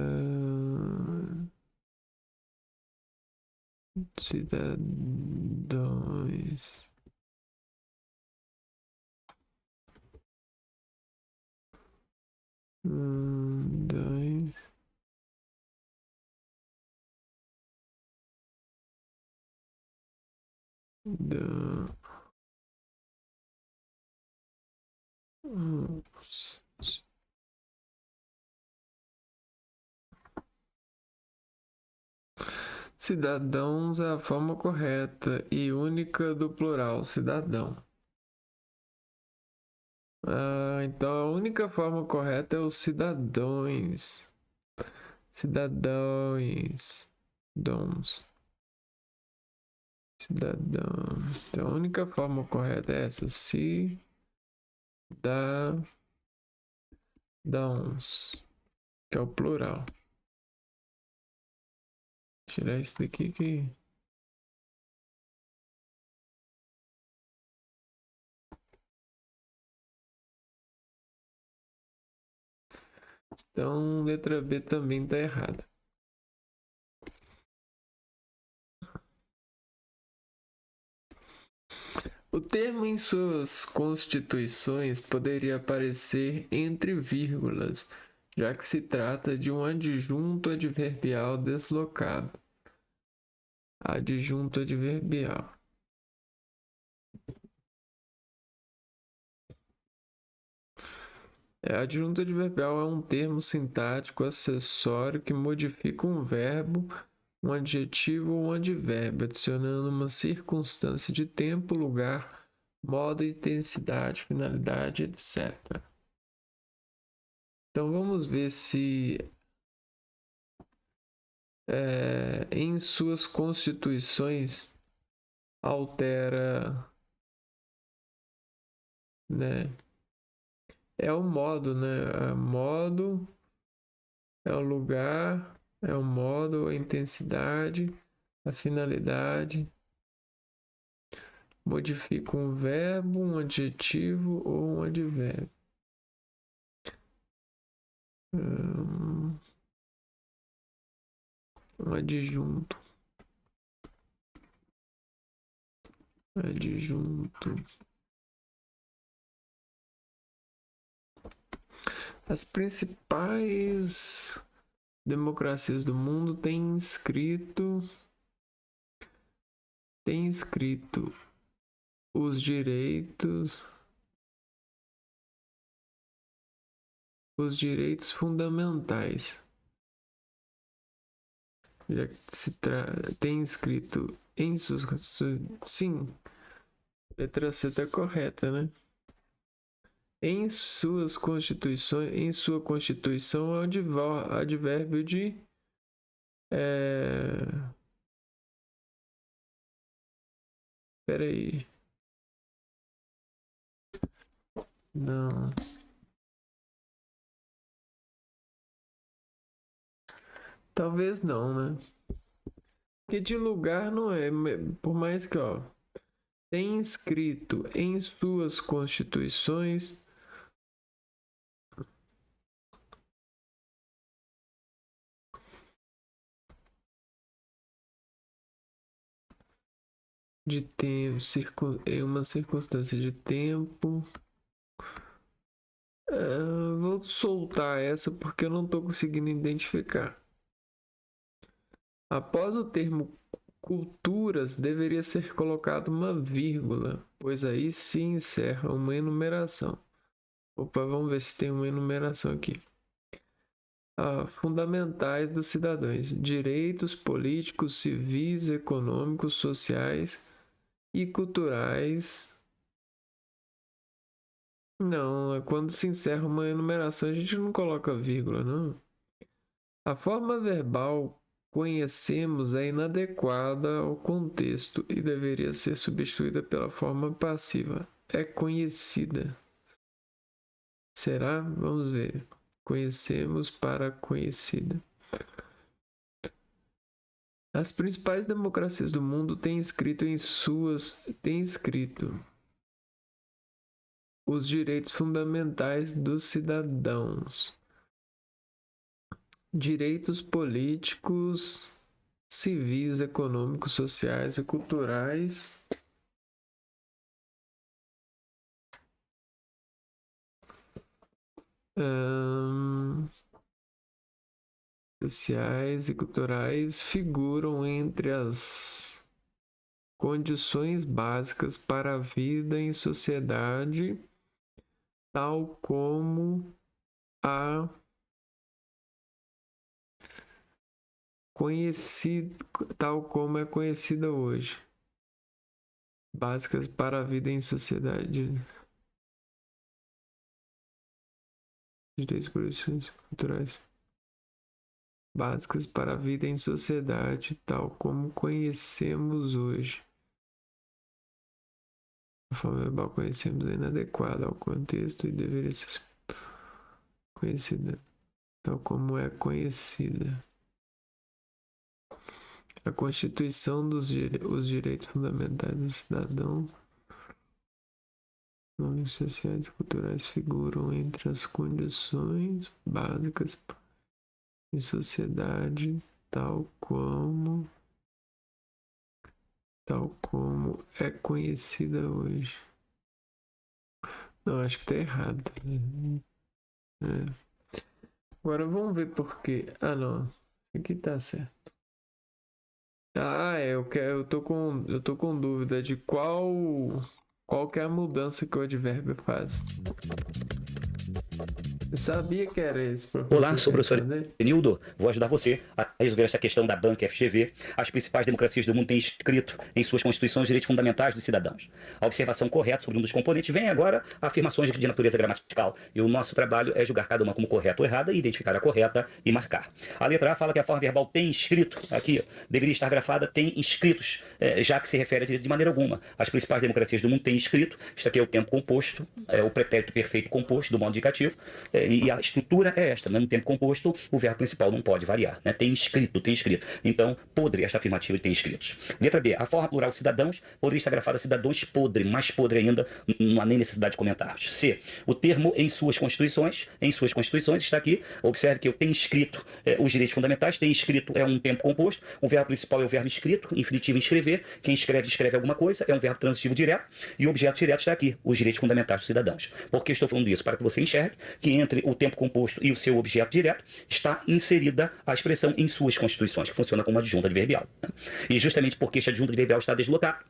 Cidadãos é a forma correta e única do plural, cidadão. Então a única forma correta é os cidadãos. Cidadãos. Dons. Cidadão. Então a única forma correta é essa. Cidadãos. Que é o plural. Tirar isso daqui que. Então, letra B também está errada. O termo em suas constituições poderia aparecer entre vírgulas, já que se trata de um adjunto adverbial deslocado. Adjunto adverbial. Adjunto adverbial é um termo sintático acessório que modifica um verbo, um adjetivo ou um advérbio, adicionando uma circunstância de tempo, lugar, modo, intensidade, finalidade, etc. Então vamos ver se em suas constituições altera, né? É o modo, né? Modo é o lugar, é o modo, a intensidade, a finalidade. Modifica um verbo, um adjetivo ou um advérbio. Um adjunto. Adjunto. As principais democracias do mundo têm escrito os direitos fundamentais. Já que tem escrito em suas constituições. Sim, letra C está correta, né? Em suas constituições, em sua constituição é o advérbio de peraí. Não. Talvez não, né? Porque de lugar não é, por mais que, ó, tem escrito em suas constituições de tempo, em uma circunstância de tempo. Vou soltar essa porque eu não estou conseguindo identificar. Após o termo culturas, deveria ser colocado uma vírgula, pois aí se encerra uma enumeração. Opa, vamos ver se tem uma enumeração aqui. Fundamentais dos cidadãos: direitos políticos, civis, econômicos, sociais e culturais. Não, quando se encerra uma enumeração, a gente não coloca vírgula, não. A forma verbal conhecemos é inadequada ao contexto e deveria ser substituída pela forma passiva. É conhecida. Será? Vamos ver. Conhecemos para conhecida. As principais democracias do mundo têm escrito os direitos fundamentais dos cidadãos. Direitos políticos, civis, econômicos, sociais e culturais. Sociais e culturais figuram entre as condições básicas para a vida em sociedade, tal como é conhecida hoje. Básicas para a vida em sociedade. Direitos políticos culturais. Básicas para a vida em sociedade, tal como conhecemos hoje. A forma verbal conhecemos é inadequada ao contexto e deveria ser conhecida, tal como é conhecida. A Constituição os direitos fundamentais do cidadão, normas sociais e culturais figuram entre as condições básicas em sociedade, tal como é conhecida hoje. Não, acho que tá errado. Agora vamos ver por quê. Não. Isso aqui tá certo. Eu tô com dúvida de qual que é a mudança que o advérbio faz. Eu sabia que era esse, Olá, sou o professor Fernandes. Nildo. Vou ajudar você a resolver essa questão da banca FGV. As principais democracias do mundo têm escrito em suas constituições os direitos fundamentais dos cidadãos. A observação correta sobre um dos componentes vem agora afirmações de natureza gramatical. E o nosso trabalho é julgar cada uma como correta ou errada, e identificar a correta e marcar. A letra A fala que a forma verbal tem escrito, aqui deveria estar grafada, tem inscritos, já que se refere a direito de maneira alguma. As principais democracias do mundo têm escrito, isto aqui é o tempo composto, o pretérito perfeito composto do modo indicativo, e a estrutura é esta, né? No tempo composto, o verbo principal não pode variar, né? Tem escrito, tem escrito. Então, podre, esta afirmativa tem escritos. Letra B, a forma plural cidadãos poderia estar grafada cidadãos podre, mais podre ainda, não há nem necessidade de comentários. C, o termo em suas constituições está aqui, observe que eu tenho escrito os direitos fundamentais, tem escrito é um tempo composto, o verbo principal é o verbo escrito, infinitivo escrever, quem escreve, escreve alguma coisa, é um verbo transitivo direto, e o objeto direto está aqui, os direitos fundamentais dos cidadãos. Por que estou falando isso? Para que você enxergue que entre o tempo composto e o seu objeto direto está inserida a expressão em suas constituições, que funciona como adjunta adverbial, né? E justamente porque este adjunto adverbial está deslocado,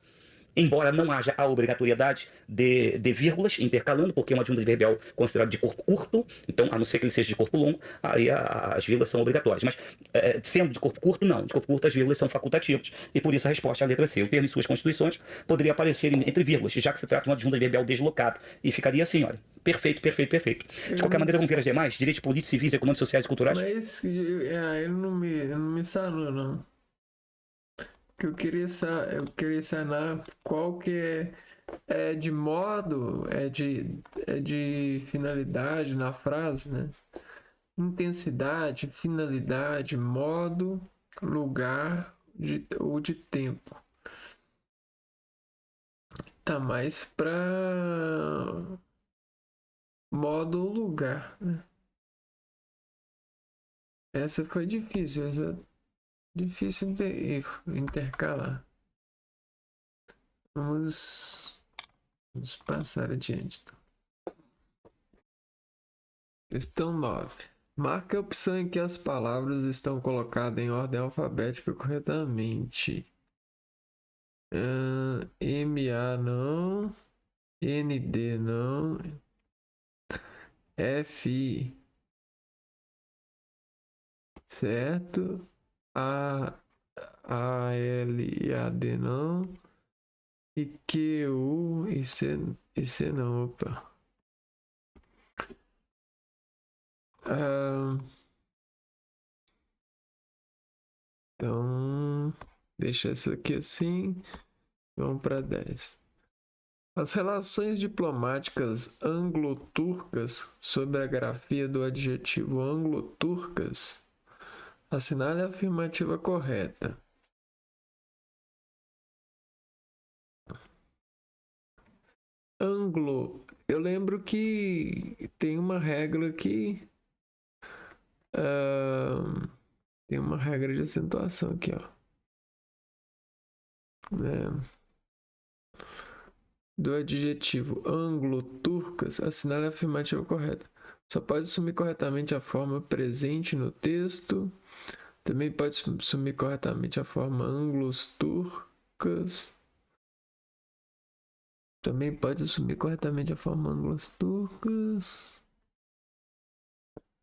embora não haja a obrigatoriedade de vírgulas intercalando, porque é uma adjunta adverbial considerada de corpo curto, então, a não ser que ele seja de corpo longo, aí as vírgulas são obrigatórias. Mas, sendo de corpo curto, não. De corpo curto, as vírgulas são facultativas. E por isso a resposta é a letra C. O termo em suas constituições poderia aparecer entre vírgulas, já que se trata de uma adjunta adverbial deslocado. E ficaria assim, olha. Perfeito, perfeito, perfeito. De qualquer maneira, vamos ver as demais. Direitos políticos, civis, econômicos, sociais e culturais. Mas ele não me sanou, não. Que eu queria sanar qual que é de modo, é de finalidade na frase, né? Intensidade, finalidade, modo, lugar ou de tempo. Tá mais pra modo ou lugar, né? Essa foi difícil, difícil intercalar. Vamos passar adiante. Então. Questão 9. Marque a opção em que as palavras estão colocadas em ordem alfabética corretamente. MA não. ND não. FI. Certo. ALAD não. E QU e C não. Opa. Então, deixa essa aqui assim. Vamos para 10. As relações diplomáticas anglo-turcas sobre a grafia do adjetivo anglo-turcas. Assinale a afirmativa correta. Anglo. Eu lembro que tem uma regra que tem uma regra de acentuação aqui, ó. Do adjetivo anglo-turcas, assinale a afirmativa correta. Só pode assumir corretamente a forma presente no texto. Também pode assumir corretamente a forma anglos-turcas. Também pode assumir corretamente a forma anglos-turcas.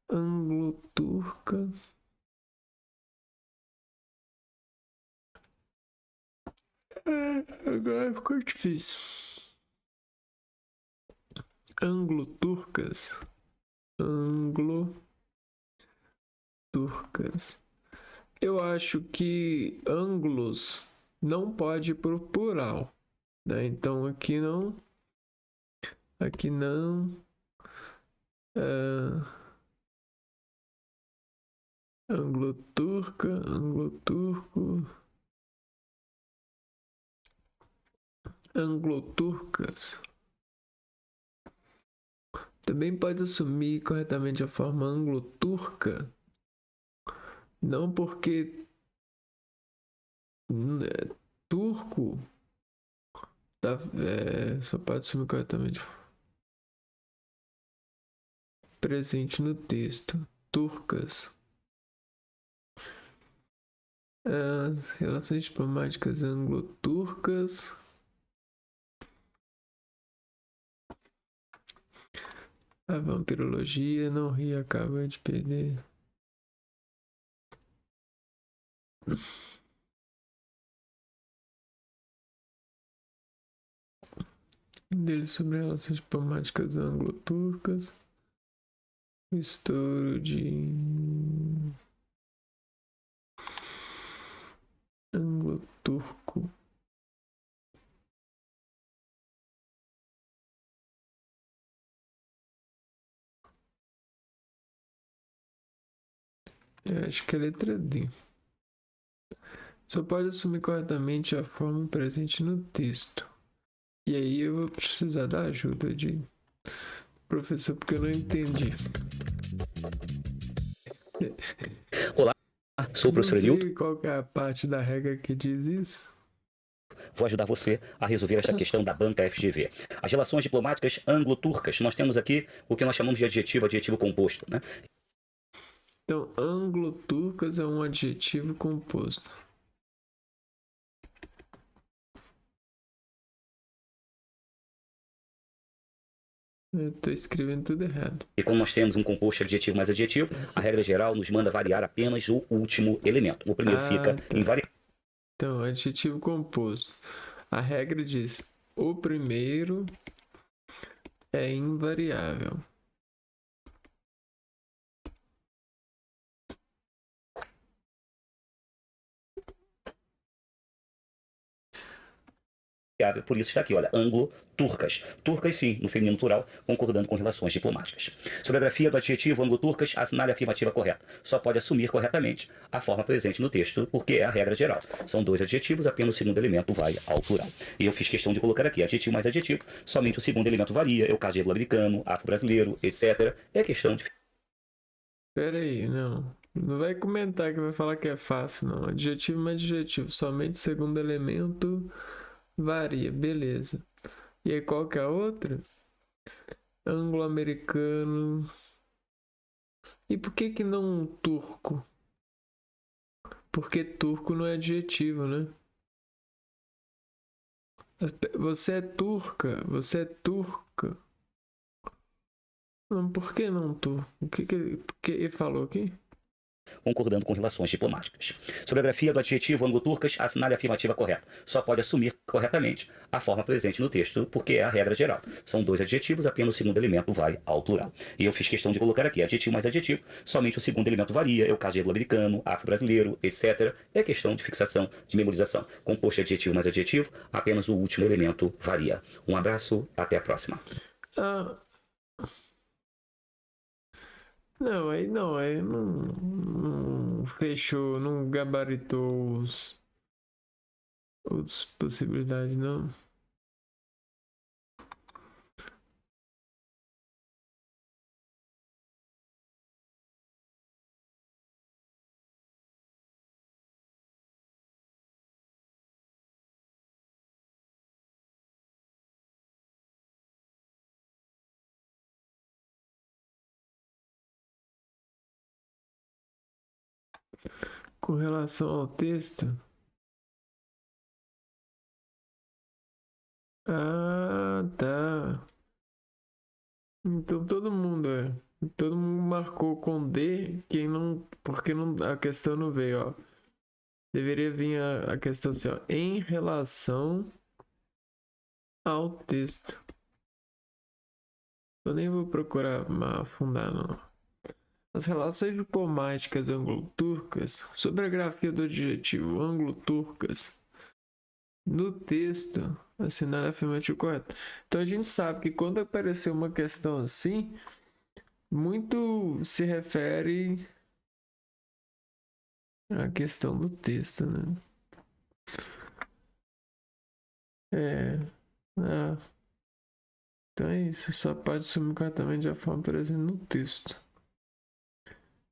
Anglo-turca. Agora ficou difícil. Anglo-turcas. Anglo-turcas. Eu acho que anglos não pode ir pro plural, né? Então aqui não. Aqui não. Anglo-turca, anglo-turco. Anglo-turcas. Também pode assumir corretamente a forma anglo-turca. Não porque turco só pode assumir corretamente presente no texto. Turcas. As relações diplomáticas anglo-turcas. A vampirologia, não ri, acaba de perder. Dele sobre relações diplomáticas anglo-turcas. O estouro de anglo-turco. Eu acho que é a letra D. Só pode assumir corretamente a forma presente no texto. E aí eu vou precisar da ajuda de professor, porque eu não entendi. Olá, sou o Não professor Newton. sei qual que é a parte da regra que diz isso. Vou ajudar você a resolver esta questão da banca FGV. As relações diplomáticas anglo-turcas, nós temos aqui o que nós chamamos de adjetivo composto, né? Então, anglo-turcas é um adjetivo composto. Eu tô escrevendo tudo errado. E como nós temos um composto adjetivo mais adjetivo, a regra geral nos manda variar apenas o último elemento. O primeiro fica invariável. Então, adjetivo composto. A regra diz: o primeiro é invariável. Por isso está aqui, olha, anglo-turcas. Turcas, sim, no feminino plural, concordando com relações diplomáticas. Sobre a grafia do adjetivo anglo-turcas, assinale a afirmativa correta. Só pode assumir corretamente a forma presente no texto, porque é a regra geral. São dois adjetivos, apenas o segundo elemento vai ao plural. E eu fiz questão de colocar aqui adjetivo mais adjetivo, somente o segundo elemento varia, é o caso de anglo-americano, afro-brasileiro, etc. É questão de... Pera aí, não. Não vai comentar que vai falar que é fácil, não. Adjetivo mais adjetivo. Somente o segundo elemento varia. Beleza. E aí, qual que é a outra? Anglo-americano. E por que que não turco? Porque turco não é adjetivo, né? Você é turca. Você é turca. Não, por que não turco? Por que ele falou aqui? concordando com relações diplomáticas. Sobre a grafia do adjetivo anglo-turcas, assinale a afirmativa correta. Só pode assumir corretamente a forma presente no texto, porque é a regra geral. São dois adjetivos, apenas o segundo elemento vai ao plural. E eu fiz questão de colocar aqui adjetivo mais adjetivo, somente o segundo elemento varia, é o caso de anglo-americano, afro-brasileiro, etc. É questão de fixação, de memorização. Composto de adjetivo mais adjetivo, apenas o último elemento varia. Um abraço, até a próxima. Não, aí não fechou, não gabaritou outras possibilidades, não. Com relação ao texto. Ah, tá. Então todo mundo marcou com D, quem não, porque não, a questão não veio, ó. Deveria vir a questão assim, ó, em relação ao texto. Eu nem vou procurar afundar, não. As relações diplomáticas anglo-turcas, sobre a grafia do adjetivo anglo-turcas, no texto, assinar a afirmativa correta. Então a gente sabe que quando aparecer uma questão assim, muito se refere à questão do texto, né? Então é isso, só pode assumir corretamente a forma presente no texto.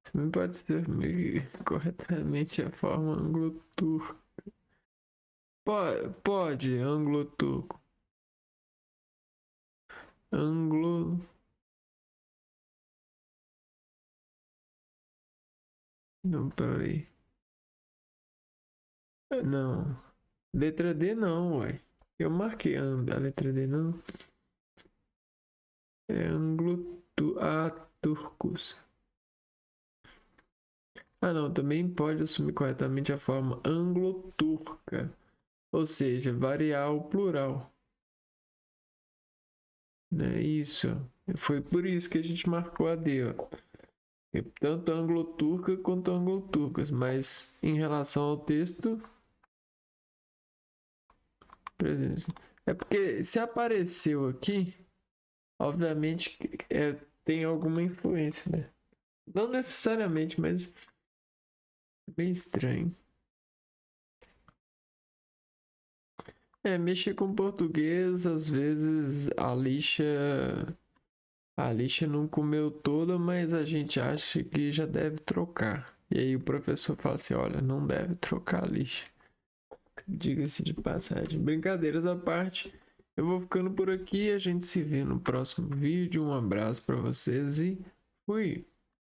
Também pode assumir corretamente a forma anglo-turca. Pode, anglo-turco. Anglo. Não, peraí. Não. Letra D não, ué. Eu marquei a letra D não. É turcos. Ah, não, também pode assumir corretamente a forma anglo-turca, ou seja, variar o plural. Né? Isso. Foi por isso que a gente marcou a D, ó. Tanto anglo-turca quanto anglo-turcas, mas em relação ao texto, é porque se apareceu aqui, obviamente tem alguma influência, né? Não necessariamente, mas bem estranho. Mexer com português, às vezes a lixa não comeu toda, mas a gente acha que já deve trocar. E aí o professor fala assim, olha, não deve trocar a lixa. Diga-se de passagem. Brincadeiras à parte, eu vou ficando por aqui. A gente se vê no próximo vídeo. Um abraço para vocês e fui!